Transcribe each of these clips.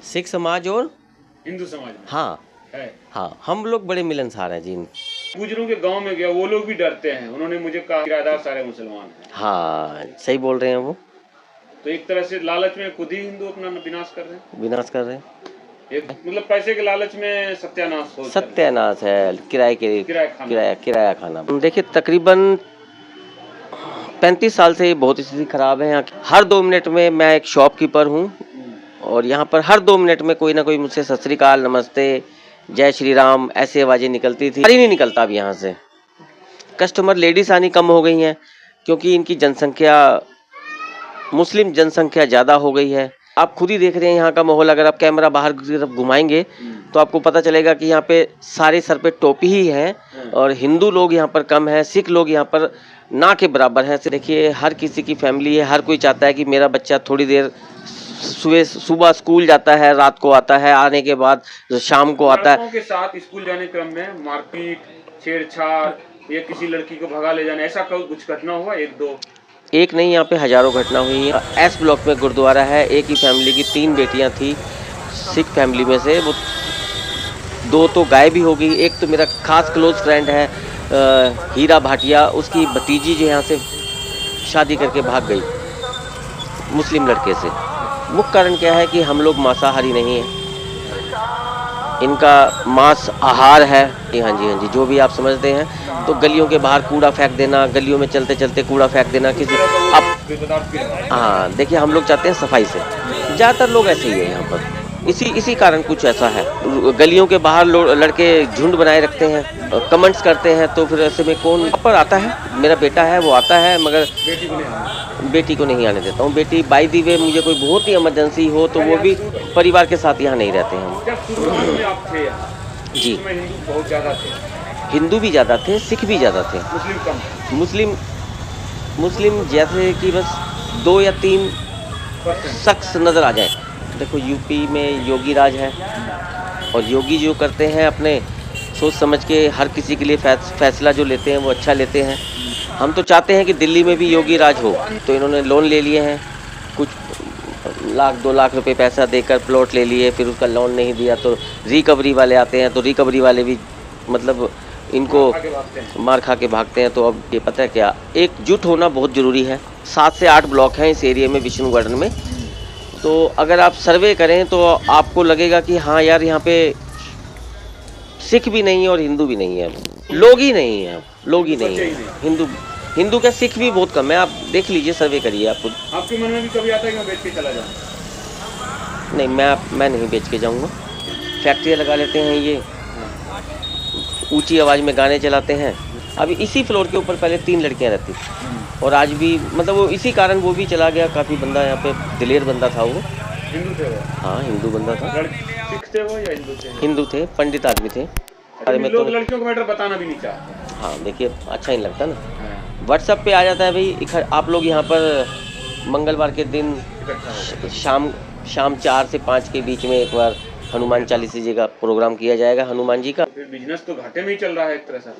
सिख समाज और हिंदू समाज में हाँ है। हाँ, हम लोग बड़े मिलनसार हैं जी। गुजरों के गांव में गया, वो लोग भी डरते हैं। उन्होंने मुझे कहा किराएदार सारे मुसलमान हैं। हाँ, सही बोल रहे हैं वो। तो एक तरह से लालच में खुद ही हिंदू अपना विनाश कर रहे हैं। विनाश कर रहे हैं। एक मतलब पैसे के लालच में सत्यानाश हो। सत्यानाश है, किराया किराया खाना। देखिए तकरीबन 35 साल से बहुत स्थिति खराब है यहाँ की। हर 2 मिनट में मैं एक शॉपकीपर हूँ और यहाँ पर हर 2 मिनट में कोई ना कोई मुझसे सत श्री अकाल, नमस्ते, जय श्री राम ऐसी आवाजें निकलती थी। नहीं निकलता अब यहाँ से। कस्टमर लेडीज आनी कम हो गई हैं क्योंकि इनकी जनसंख्या, मुस्लिम जनसंख्या ज़्यादा हो गई है। आप खुद ही देख रहे हैं यहाँ का माहौल। अगर आप कैमरा बाहर की तरफ घुमाएंगे तो आपको पता चलेगा कि यहाँ पे सारे सर पे टोपी ही है और हिंदू लोग यहाँ पर कम है, सिख लोग यहाँ पर ना के बराबर हैं। देखिए हर किसी की फैमिली है, हर कोई चाहता है कि मेरा बच्चा थोड़ी देर सुबह स्कूल जाता है, रात को आता है, आने के बाद शाम को आता है। लड़कों के साथ स्कूल जाने क्रम में मारपीट, छेड़छाड़ या किसी लड़की को भगा ले जाना, ऐसा कुछ घटना हुआ? एक नहीं, यहाँ पे हजारों घटना हुई है। एस ब्लॉक में गुरुद्वारा है। एक ही फैमिली की 3 बेटियां थी। सिख फैमिली में से वो 2 तो गायब भी हो गई। एक तो मेरा खास क्लोज फ्रेंड है हीरा भाटिया, उसकी भतीजी जो यहाँ से शादी करके भाग गई मुस्लिम लड़के से। मुख्य कारण क्या है कि हम लोग मांसाहारी नहीं हैं, इनका मांस आहार है। हाँ जी, जो भी आप समझते हैं। तो गलियों के बाहर कूड़ा फेंक देना, गलियों में चलते चलते कूड़ा फेंक देना किसी अब। हाँ देखिए, हम लोग चाहते हैं सफाई से। ज़्यादातर लोग ऐसे ही है यहाँ पर। इसी कारण कुछ ऐसा है। गलियों के बाहर लड़के झुंड बनाए रखते हैं, कमेंट्स करते हैं। तो फिर ऐसे में कौन पर आता है? मेरा बेटा है, वो आता है, मगर बेटी को नहीं आने देता हूँ। बेटी बाय दी वे मुझे कोई बहुत ही इमरजेंसी हो तो वो भी परिवार के साथ यहाँ नहीं रहते हैं हम। जी, बहुत ज्यादा थे। हिंदू भी ज़्यादा थे, सिख भी ज़्यादा थे। मुस्लिम कम। मुस्लिम जैसे कि बस 2 या 3 शख्स नज़र आ जाए। देखो यूपी में योगी राज है और योगी जो करते हैं अपने सोच समझ के हर किसी के लिए फैसला जो लेते हैं वो अच्छा लेते हैं। हम तो चाहते हैं कि दिल्ली में भी योगी राज हो। तो इन्होंने लोन ले लिए हैं, कुछ 1-2 लाख रुपए पैसा देकर प्लॉट ले लिए, फिर उसका लोन नहीं दिया तो रिकवरी वाले आते हैं। तो रिकवरी वाले भी मतलब इनको मार खा के भागते हैं। तो अब ये पता है क्या, एकजुट होना बहुत ज़रूरी है। 7 से 8 ब्लॉक हैं इस एरिया में, विष्णु गार्डन में। तो अगर आप सर्वे करें तो आपको लगेगा कि हाँ यार, यहाँ पे सिख भी नहीं है और हिंदू भी नहीं है, लोग ही नहीं है, लोग ही नहीं है। हिंदू का सिख भी बहुत कम है। आप देख लीजिए, सर्वे करिए आप खुद। आपके मन में भी कभी आता है कि मैं बेच के चला जाऊँ? नहीं, मैं नहीं बेच के जाऊँगा। फैक्ट्रियाँ लगा लेते हैं ये, ऊंची आवाज़ में गाने चलाते हैं। अभी इसी फ्लोर के ऊपर पहले 3 लड़कियां रहती थी और आज भी मतलब वो इसी कारण वो भी चला गया। काफ़ी बंदा यहाँ पे दिलेर बंदा था वो। हिंदू थे वो? हाँ, हिंदू बंदा था। सिख थे वो या हिंदू थे? हिंदू थे, पंडित आदमी थे। अरे में लोग लड़कियों को मैटर बताना भी नहीं चाहते। हाँ देखिए, अच्छा नहीं लगता ना। व्हाट्सएप पे आ जाता है भाई, आप लोग यहाँ पर मंगलवार के दिन शाम 4 से 5 के बीच में एक बार हनुमान चालीसा जी का प्रोग्राम किया जाएगा, हनुमान जी का। फिर बिजनेस तो घाटे में ही चल रहा है एक तरह से।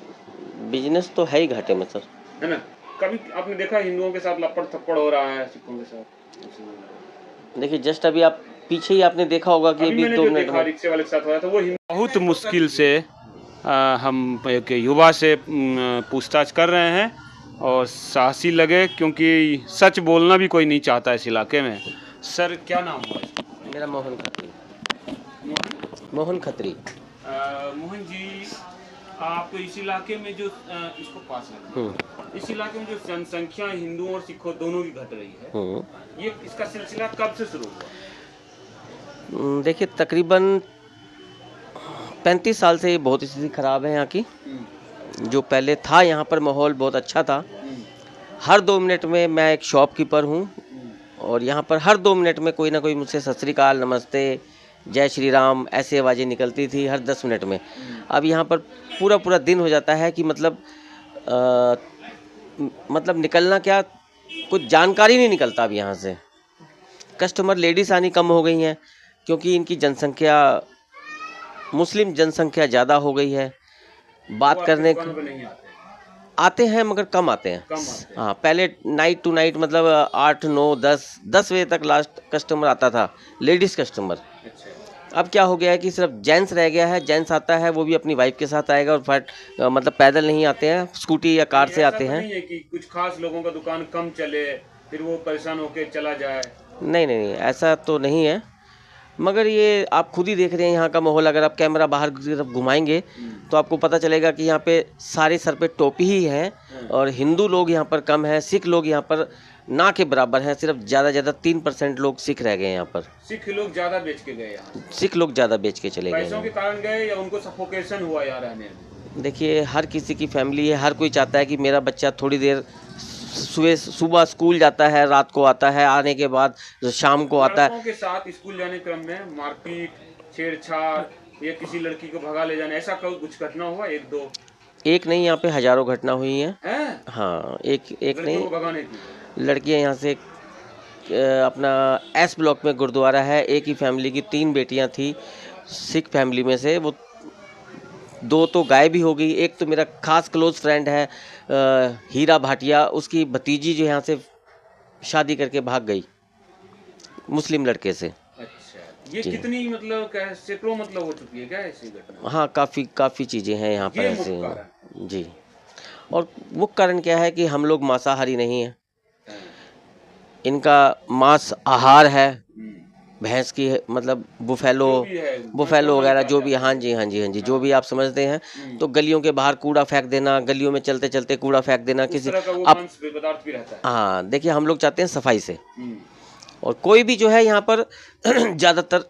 बिजनेस तो है ही घाटे में सर, है ना? कभी आपने देखा हिंदुओं के साथ लपड़ थप्पड़ हो रहा है सिखों के साथ? देखिए जस्ट अभी आप पीछे ही आपने देखा होगा कि अभी 2 मिनट में रिक्शे वाले के साथ हो रहा था वो। बहुत मुश्किल से हम एक युवा से पूछताछ कर रहे हैं और साहसी लगे, क्योंकि सच बोलना भी कोई नहीं चाहता इस इलाके में। सर क्या नाम हुआ? मेरा मोहन खत्री। मोहन जी, आप इस इलाके में जो इसको पास है, इस इलाके में जो जनसंख्या हिंदुओं और सिखों दोनों की घट रही है, ये इसका सिलसिला कब से शुरू हुआ? देखिए तकरीबन 35 साल से बहुत स्थिति खराब है यहाँ की। जो पहले था यहाँ पर माहौल बहुत अच्छा था। हर 2 मिनट में मैं एक शॉपकीपर हूँ और यहाँ पर हर 2 मिनट में कोई ना कोई मुझसे सत श्री अकाल, नमस्ते, जय श्री राम ऐसी आवाज़ें निकलती थी हर 10 मिनट में। अब यहाँ पर पूरा दिन हो जाता है कि मतलब निकलना क्या, कुछ जानकारी नहीं निकलता अब यहाँ से। कस्टमर लेडीज़ आनी कम हो गई हैं क्योंकि इनकी जनसंख्या, मुस्लिम जनसंख्या ज़्यादा हो गई है। बात करने आते हैं मगर कम आते हैं। कम आते हैं। हाँ, पहले नाइट टू नाइट मतलब 8 9 10 बजे तक लास्ट कस्टमर आता था, लेडीज़ कस्टमर। अच्छा। अब क्या हो गया है कि सिर्फ जेंट्स रह गया है। जेंट्स आता है वो भी अपनी वाइफ के साथ आएगा और मतलब पैदल नहीं आते हैं, स्कूटी या कार से ऐसा आते तो हैं। नहीं है कि कुछ खास लोगों का दुकान कम चले फिर वो परेशान होके चला जाए। नहीं नहीं नहीं, ऐसा तो नहीं है, मगर ये आप खुद ही देख रहे हैं यहाँ का माहौल। अगर आप कैमरा बाहर की तरफ घुमाएंगे तो आपको पता चलेगा कि यहाँ पे सारे सर पे टोपी ही है और हिंदू लोग यहाँ पर कम है, सिख लोग यहाँ पर ना के बराबर हैं। सिर्फ ज़्यादा 3% लोग सिख रह गए यहाँ पर। सिख लोग ज्यादा बेच के गए यहाँ, सिख लोग ज़्यादा बेच के चले गए पैसों के हैं। कारण गए या उनको सफोकेशन हुआ यहाँ रहने में? देखिए, हर किसी की फैमिली है, हर कोई चाहता है कि मेरा बच्चा थोड़ी देर सुबह स्कूल जाता है, रात को आता है, आने के बाद शाम को आता है। लड़कों के साथ स्कूल जाने क्रम में मारपीट, छेड़छाड़ या किसी लड़की को भगा ले जाना, ऐसा कुछ घटना हुआ? एक दो? एक नहीं, यहाँ पे हजारों घटना हुई हैं। हैं? हाँ, एक लड़कियों नहीं, को भगाने की? लड़कियाँ यहाँ से अपना एस ब्लॉक में गुरुद्वारा है, एक ही फैमिली की 3 बेटियाँ थी सिख फैमिली में से। वो 2 तो गायब भी हो गई। एक तो मेरा खास क्लोज फ्रेंड है हीरा भाटिया, उसकी भतीजी जो यहाँ से शादी करके भाग गई मुस्लिम लड़के से। अच्छा, ये जी। कितनी मतलब क्या सैकड़ों मतलब हो चुकी है क्या ऐसी घटना? हाँ, काफ़ी चीज़ें हैं यहाँ पर ये ऐसे। मुख्य कारण? जी, और मुख्य कारण क्या है कि हम लोग मांसाहारी नहीं हैं। इनका मांस आहार है भैंस की, मतलब बुफेलो वगैरह जो भी। हाँ जी, जो भी आप समझते हैं। तो गलियों के बाहर कूड़ा फेंक देना, गलियों में चलते चलते कूड़ा फेंक देना उस किसी तरह का वो आप। मांस पदार्थ भी रहता है। हाँ, देखिए, हम लोग चाहते हैं सफाई से। और कोई भी जो है यहाँ पर ज़्यादातर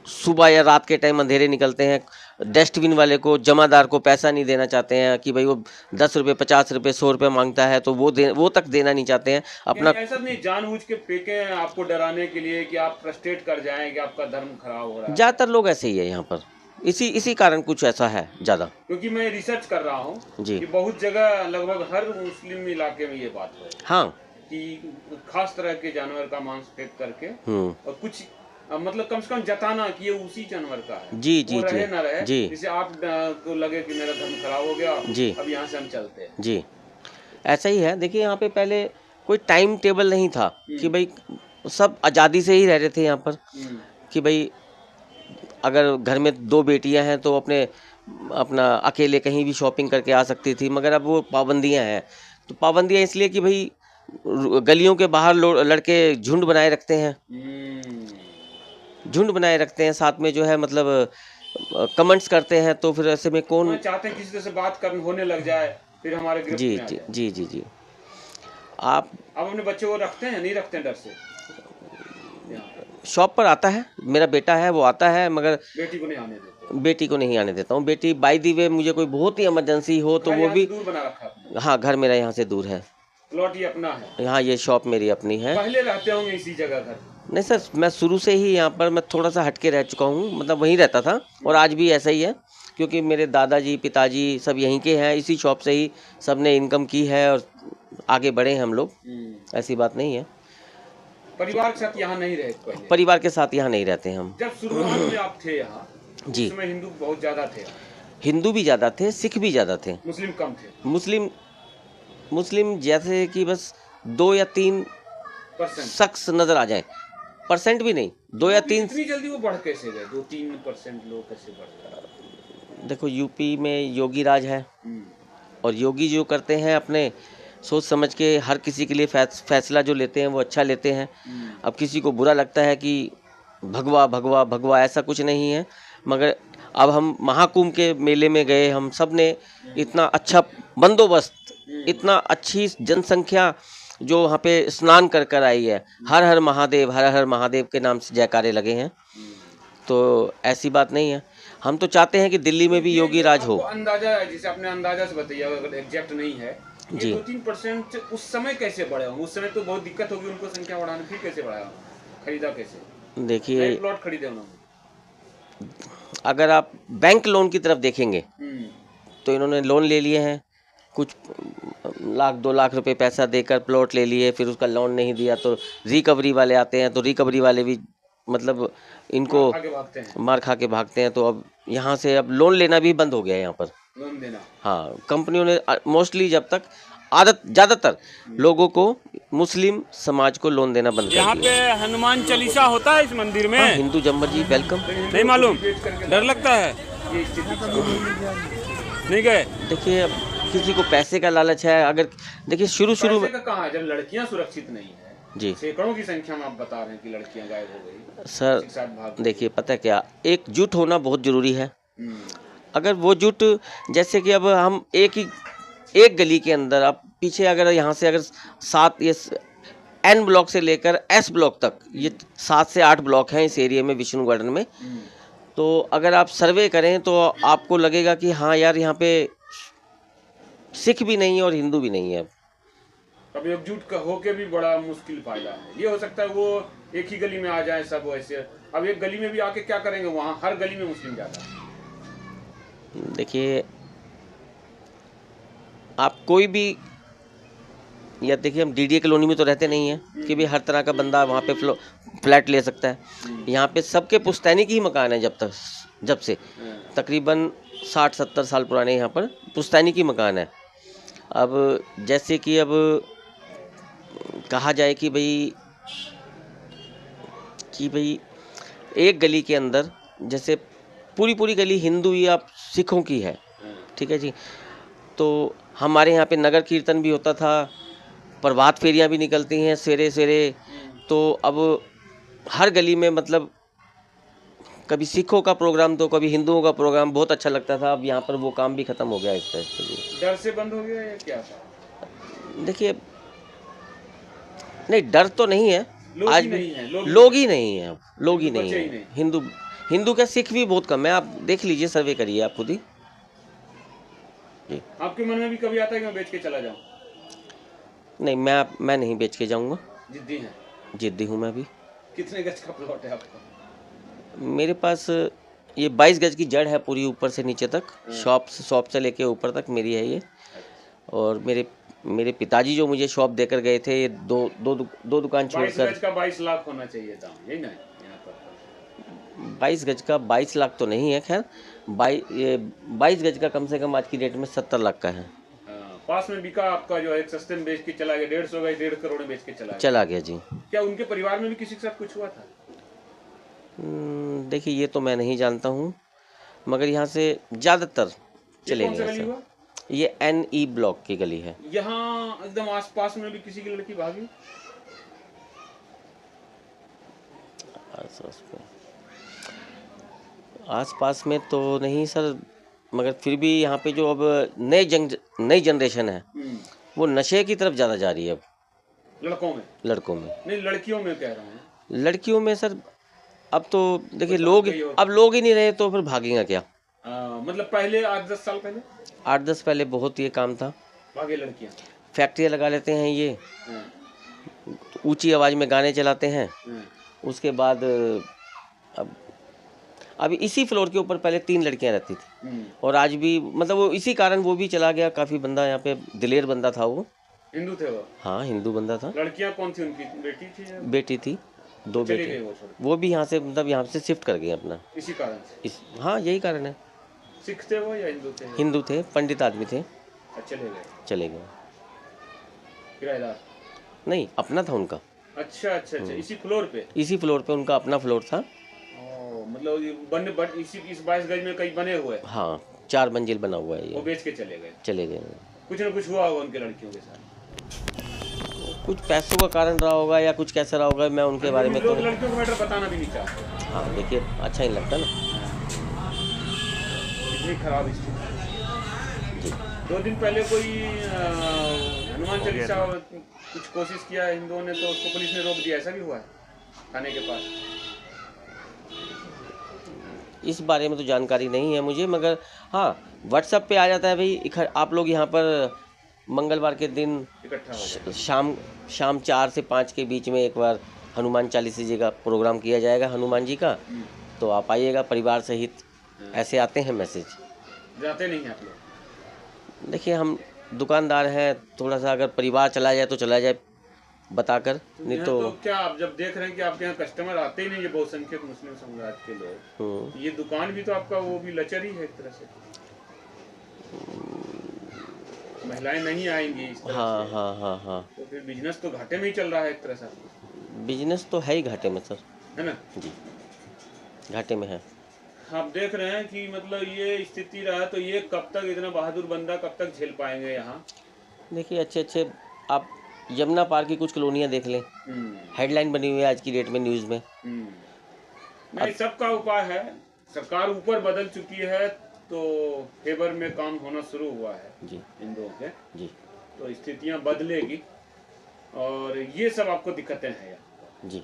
सुबह या रात के टाइम अंधेरे निकलते हैं। डस्टबिन वाले को, जमादार को पैसा नहीं देना चाहते हैं कि भाई वो 10 रुपये 50 रुपये 100 रुपये मांगता है तो वो तक देना नहीं चाहते हैं अपना। ऐसा नहीं जानबूझ के फेंके हैं आपको डराने के लिए कि आप फ्रस्ट्रेट कर जाएं कि आपका धर्म खराब हो रहा है? ज़्यादातर लोग ऐसे ही है यहाँ पर, इसी कारण कुछ ऐसा है ज़्यादा। क्योंकि मैं रिसर्च कर रहा हूँ जी। कि बहुत जगह लगभग हर मुस्लिम इलाके में ये बात है हाँ, कि खास तरह के जानवर का मांस फेंक करके और कुछ मतलब कम से कम जताना कि ये उसी जानवर का है। जी जी वो रहे जी ना रहे, जी जिससे आप को लगे कि मेरा धर्म खराब हो गया, जी, अब यहाँ से हम चलते हैं। जी, ऐसा ही है। देखिए, यहाँ पे पहले कोई टाइम टेबल नहीं था कि भाई सब आज़ादी से ही रह रहे थे यहाँ पर कि भाई अगर घर में 2 बेटियां हैं तो अपना अकेले कहीं भी शॉपिंग करके आ सकती थी। मगर अब वो पाबंदियां हैं। तो पाबंदियां इसलिए कि भाई गलियों के बाहर लड़के झुंड बनाए रखते हैं, साथ में जो है मतलब कमेंट्स करते हैं। तो फिर ऐसे में कौन चाहते हैं किसी तरह से बात होने लग जाए फिर हमारे गिरफ्त में आ जाए। जी जी जी। आप अपने बच्चे को रखते हैं, नहीं रखते हैं डर से? शॉप पर आता है, मेरा बेटा है वो आता है, मगर बेटी को नहीं आने देते? बेटी को नहीं आने देता हूँ। बेटी बाय दी वे मुझे कोई बहुत ही इमरजेंसी हो तो वो भी दूर बना रखा है? हाँ, घर मेरा यहाँ से दूर है। प्लॉट ये अपना है? हाँ, ये शॉप मेरी अपनी है। पहले रहते होंगे इसी जगह घर? नहीं सर, मैं शुरू से ही यहाँ पर मैं थोड़ा सा हटके रह चुका हूँ, मतलब वहीं रहता था और आज भी ऐसा ही है क्योंकि मेरे दादाजी पिताजी सब यहीं के हैं। इसी शॉप से ही सब ने इनकम की है और आगे बढ़े हैं हम लोग। ऐसी बात नहीं है। परिवार के साथ यहाँ नहीं रहे पहले? परिवार के साथ यहाँ नहीं रहते हम। जब शुरुआत में आप थे यहाँ जी, उसमें हिंदू बहुत ज्यादा थे? हिंदू भी ज़्यादा थे, सिख भी ज़्यादा थे। मुस्लिम कम थे? मुस्लिम जैसे कि बस 2 या 3 शख्स नज़र आ जाए, परसेंट भी नहीं, 2 या 3। इतनी जल्दी वो बढ़ कैसे गए? 2-3% लोग कैसे बढ़ गए? देखो, यूपी में योगी राज है और योगी जो करते हैं अपने सोच समझ के हर किसी के लिए फैसला जो लेते हैं वो अच्छा लेते हैं। अब किसी को बुरा लगता है कि भगवा भगवा भगवा, ऐसा कुछ नहीं है। मगर अब हम महाकुंभ के मेले में गए, हम सब ने इतना अच्छा बंदोबस्त, इतना अच्छी जनसंख्या जो वहाँ पे स्नान कर आई है। हर हर महादेव के नाम से जयकारे लगे हैं। तो ऐसी बात नहीं है। हम तो चाहते हैं कि दिल्ली में भी योगी राज हो। अंदाजा है, जिसे अपने अंदाजा से बताइए, अगर एग्जैक्ट नहीं है, ये 2-3% उस समय कैसे बढ़े होंगे? उस समय तो बहुत दिक्कत होगी उनको संख्या बढ़ाने, फिर कैसे बढ़ाया? खरीदा कैसे? देखिए, प्लॉट खरीदे उन्होंने? अगर आप बैंक लोन की तरफ देखेंगे तो इन्होंने लोन ले लिए हैं, कुछ 1-2 लाख रुपए पैसा देकर प्लॉट ले लिए, फिर उसका लोन नहीं दिया तो रिकवरी वाले आते हैं, तो रिकवरी वाले भी मतलब इनको मार खा के भागते हैं। तो अब यहाँ से अब लोन लेना भी बंद हो गया है यहाँ पर। लोन देना। हाँ, कंपनियों ने मोस्टली जब तक ज़्यादातर लोगों को मुस्लिम समाज को लोन देना बंद कर यहाँ दिया। पे हनुमान चालीसा होता है इस मंदिर में? हाँ, हिंदू जम्मर जी वेलकम। नहीं मालूम, डर लगता है ये स्थिति नहीं गए। देखिए, अब किसी को पैसे का लालच है, अगर देखिए शुरू में कहाँ है जब लड़कियां सुरक्षित नहीं है जी, सैकड़ों की संख्या में आप बता रहे हैं कि लड़कियां गायब हो गई सर। देखिए, पता है क्या, एकजुट होना बहुत जरूरी है। हम्म, अगर वो जुट, जैसे कि अब हम एक गली के अंदर, अब पीछे अगर यहाँ से अगर 7 ये N ब्लॉक से लेकर S ब्लॉक तक, ये 7 से 8 ब्लॉक हैं इस एरिया में, विष्णु गार्डन में। तो अगर आप सर्वे करें तो आपको लगेगा कि हाँ यार, यहाँ पे सिख भी नहीं है और हिंदू भी नहीं है। अब एकजुट होके भी बड़ा मुश्किल फायदा है। ये हो सकता है वो एक ही गली में आ जाए सब वैसे, अब एक गली में भी आके क्या करेंगे, वहाँ हर गली में मुस्लिम ज्यादा है। देखिए, आप कोई भी, या देखिए, हम DDA कॉलोनी में तो रहते नहीं हैं कि भाई हर तरह का बंदा वहाँ पे फ्लैट ले सकता है। यहाँ पे सबके पुश्तैनी की ही मकान है, जब से तकरीबन 60-70 साल पुराने यहाँ पर पुश्तैनी की मकान है। अब जैसे कि अब कहा जाए कि भाई एक गली के अंदर जैसे पूरी गली हिंदू या सिखों की है, ठीक है जी। तो हमारे यहाँ पे नगर कीर्तन भी होता था, प्रभात फेरियाँ भी निकलती हैं सवेरे। तो अब हर गली में मतलब कभी सिखों का प्रोग्राम तो कभी हिंदुओं का प्रोग्राम, बहुत अच्छा लगता था। अब यहाँ पर वो काम भी खत्म हो गया इस तरह से। डर से बंद हो गया या क्या था? देखिए, नहीं, डर तो नहीं है, आज भी लोग ही नहीं है, लोग ही नहीं है। हिंदू क्या, सिख भी बहुत कम है। आप देख लीजिए, सर्वे करिए आप खुद ही। आपके मन में भी कभी आता है कि मैं बेच के चला जाऊं? नहीं, मैं नहीं बेच के जाऊंगा। जिद्दी हैं? जिद्दी हूँ मैं भी। कितने गज का प्लॉट है आपका? मेरे पास ये 22 गज की जड़ है पूरी, ऊपर से नीचे तक, शॉप से लेके ऊपर तक मेरी है ये। और मेरे पिताजी जो मुझे शॉप देकर गए थे, ये दो दुकान छोड़कर। 22 गज का 22 लाख होना चाहिए था, यही ना? 22 गज का 22 लाख तो नहीं है, खैर 22 गज का कम से कम आज की डेट में 70 लाख का है। पास में बिका आपका जो एक सस्ते में बेच के चला गया, 150 गज 1.5 करोड़ में बेच के चला गया जी। क्या उनके परिवार में भी किसी के साथ कुछ हुआ था? देखिए, ये तो मैं नहीं जानता हूँ, मगर यहाँ से ज़्यादातर चले गए। ये NE ब्लॉक की गली है। यहाँ एकदम आसपास में भी किसी की लड़की भागी? आसपास में तो नहीं सर, मगर फिर भी यहाँ पे जो अब नई जनरेशन है, वो नशे की तरफ ज़्यादा जा रही है। अब लड़कों में नहीं, लड़कियों में कह रहा हूँ। लड़कियों में सर, अब तो देखिए, लोग ही नहीं रहे तो फिर भागेंगे क्या? मतलब पहले 8-10 साल पहले, 8-10 पहले बहुत ये काम था, भागे लड़कियाँ। फैक्ट्रियाँ लगा लेते हैं ये, ऊंची आवाज़ में गाने चलाते हैं। उसके बाद अब इसी फ्लोर के ऊपर पहले 3 लड़कियां रहती थी, और आज भी मतलब वो इसी कारण वो भी चला गया। काफ़ी बंदा यहाँ पे दिलेर बंदा था वो। हिंदू थे वो? हाँ, हिंदू बंदा था। लड़कियां कौन थी उनकी? बेटी थी या? बेटी थी, 2 बेटे। वो भी यहाँ से मतलब यहाँ से शिफ्ट कर गए अपना, इसी कारण से? हाँ, यही कारण है। सिख थे वो या हिंदू थे? हिंदू थे, पंडित आदमी थे। चले गए। किराएदार? नहीं, अपना था उनका। अच्छा। इसी फ्लोर पे उनका अपना फ्लोर था। मतलब इस 22 गज में कई बने हुए? हाँ, 4 मंजिल बना हुआ है ये। वो बेच के चले गए। कुछ ना कुछ हुआ होगा उनके लड़कियों के साथ? कुछ पैसों का कारण रहा होगा या कुछ कैसा रहा होगा, मैं उनके बारे में तो लड़कियों को मैटर बताना भी नहीं चाहते। हाँ, देखिए, अच्छा नहीं लगता ना। इतनी खराब स्थिति। 2 दिन पहले कोई हनुमान चालीसा कुछ कोशिश किया हिंदुओं ने, तो उसको पुलिस ने रोक दिया, ऐसा भी हुआ है थाने के पास? इस बारे में तो जानकारी नहीं है मुझे, मगर हाँ, व्हाट्सएप पे आ जाता है भाई, आप लोग यहाँ पर मंगलवार के दिन शाम 4 से 5 के बीच में एक बार हनुमान चालीसा जी का प्रोग्राम किया जाएगा, हनुमान जी का, तो आप आइएगा परिवार सहित। ऐसे आते हैं मैसेज। जाते नहीं आप लोग? देखिए, हम दुकानदार हैं, थोड़ा सा अगर परिवार चला जाए तो चला जाए बताकर, नहीं तो क्या आप जब देख रहे हैं कि आपके यहाँ कस्टमर आते ही नहीं, ये बहुसंख्यक मुस्लिम समुदाय के लोग, ये दुकान भी तो आपका वो भी लचर ही है एक तरह से। महिलाएं नहीं आएंगी इस तरह हाँ से, हाँ हाँ हाँ। तो फिर बिजनेस तो घाटे में ही चल रहा है एक तरह से, बिजनेस तो है ही घाटे में सर। है ना। जी, घाटे में है। आप देख रहे हैं कि मतलब ये स्थिति रहा तो ये कब तक, इतना बहादुर बंदा कब तक झेल पाएंगे यहाँ। देखिए अच्छे आप यमुना पार की कुछ कॉलोनियाँ देख लें, हेडलाइन बनी हुई है आज की डेट में न्यूज़ में। नहीं, सबका उपाय है, सरकार ऊपर बदल चुकी है तो फेवर में काम होना शुरू हुआ है जी हिंदुओं के, जी तो स्थितियां बदलेगी और ये सब आपको दिक्कतें हैं यार। जी।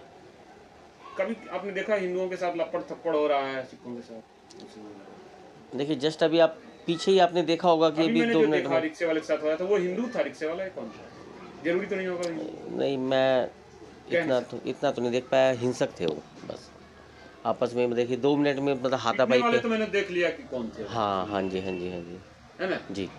कभी आपने देखा हिंदुओं के साथ लपड़ थप्पड़ हो रहा है सिखों के साथ? देखिए जस्ट अभी आप पीछे ही आपने देखा होगा कि अभी अभी मैंने 2 जो मिनट देखा में। रिक्शे वाले के साथ हुआ था, वो हिंदू था? रिक्शे वाला है कौन था? जरूरी तो नहीं होगा हिंदू। नहीं, मैं क्या इतना तो नहीं देख पाया, हिंसक थे वो बस आपस में। देखिए 2 मिनट में मतलब हाथापाई वाले पे। तो मैंने देख लिया कि कौन थे। हाँ हाँ जी हाँ जी हाँ जी है ना। जी।